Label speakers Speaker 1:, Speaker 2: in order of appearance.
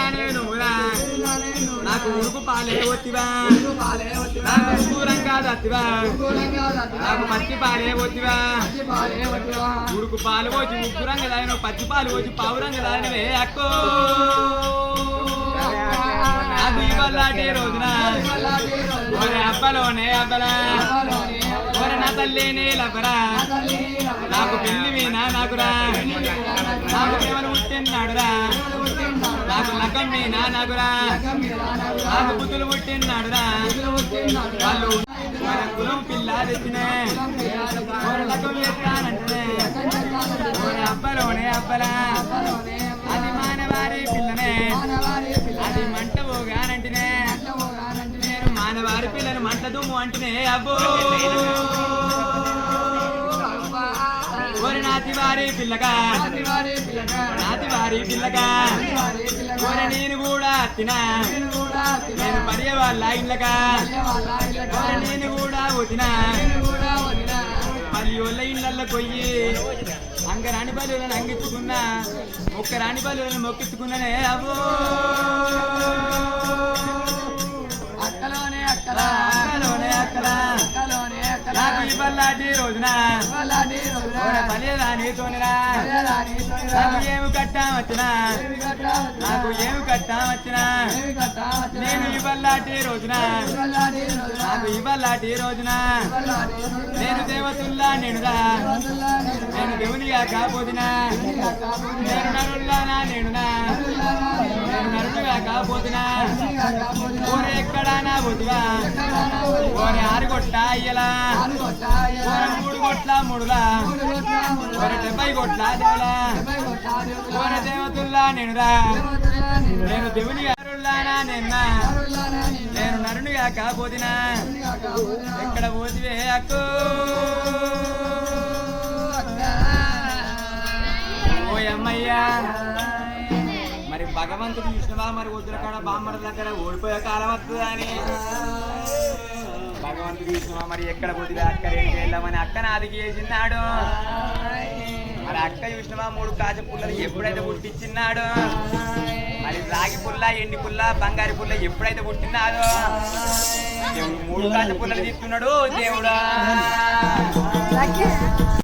Speaker 1: దానే నువ్వురా నాకు ఉడుకు పాలే వచ్చివా నాకు దూరంగా దత్తివా నాకు పచ్చి పాలే వచ్చివా ఉడుకు పాలు పోచి ముగ్గురంగా దాని పచ్చి పాలు పోచి పావురంగా దానివే అక్కో నాకు ఇవ్వాలంటే రోజున ఒరే అబ్బలోనే అబ్బలా ఒరే నా తల్లినే లబ్బరా నాకు పెళ్లి మీనా నాకురా నాకు ఎవరు పుట్టినాడురా నాకు లగ్గం మీనా నాకురా నాకు బుద్ధులు పుట్టినాడురా వాళ్ళు మన కులం పిల్ల తెచ్చినే లగ్గం చేస్తానంటే అబ్బలోనే అబ్బలా అది మానవారి పిల్లనే అది మంట పోగానంటేనే నేను మానవారి పిల్లని మంట దుమ్ము అంటేనే అబ్బో ఒరి నాతి వారి పిల్లగా నాతి వారి పిల్లగా ఒరి నేను కూడా తినా నేను పడే వాళ్ళ ఇళ్ళగా ఒరి నేను కూడా వదినా పది వాళ్ళ ఇళ్ళల్లో పోయి అంగరాని బలులను అంగించుకున్నా ఒక్కరాని బలులను మొక్కించుకున్నానే అవ్వో నాకు ఈ బల్లాటి రోజున పనిరానితోనిరా నాకు ఏమి కట్టా వచ్చినా నాకు ఏమి కట్టా వచ్చినా నేను ఈ బల్లాటి రోజున నాకు ఈ బల్లాటి రోజున నేను దేవతుల్లా నేనురా నేను దేవునిగా కాపోతున్నా నేను నరుల్లానా నేనునా నేను నరుడుగా కాపోతున్నా ఓరే ఎక్కడా నా బొద్దుగా ఓరే 6 కొట్ల అయ్యలా ఓరే 3 కొట్ల మూడులా ఓరే 70 కొట్ల దేవులా ఓరే దేవతుల్లా నేనురా నేను దేవుని నరుల్లానా నేనునా నేను నరునిగా కాపోతున్నా ఎక్కడ పోతివే అక్కో ఓయమ్మయ్యా మరి భగవంతుడు చూసినవా మరి వద్దుల కాడ బామ్మల దగ్గర ఓడిపోయే కాలం వస్తుందా అని భగవంతుడు చూసినవా మరి ఎక్కడ పోతుందా అక్క రేడికి వెళ్ళామని అక్క నాదికి వేసినాడు మరి అక్క చూసినవా 3 కాచ పుల్లలు ఎప్పుడైతే పుట్టించిన్నాడు మరి రాగి పుల్ల ఎండి పుల్ల బంగారు పుల్ల ఎప్పుడైతే పుట్టినాడో దేవుడు 3 కాచ పుల్లలు తీసుకున్నాడు దేవుడా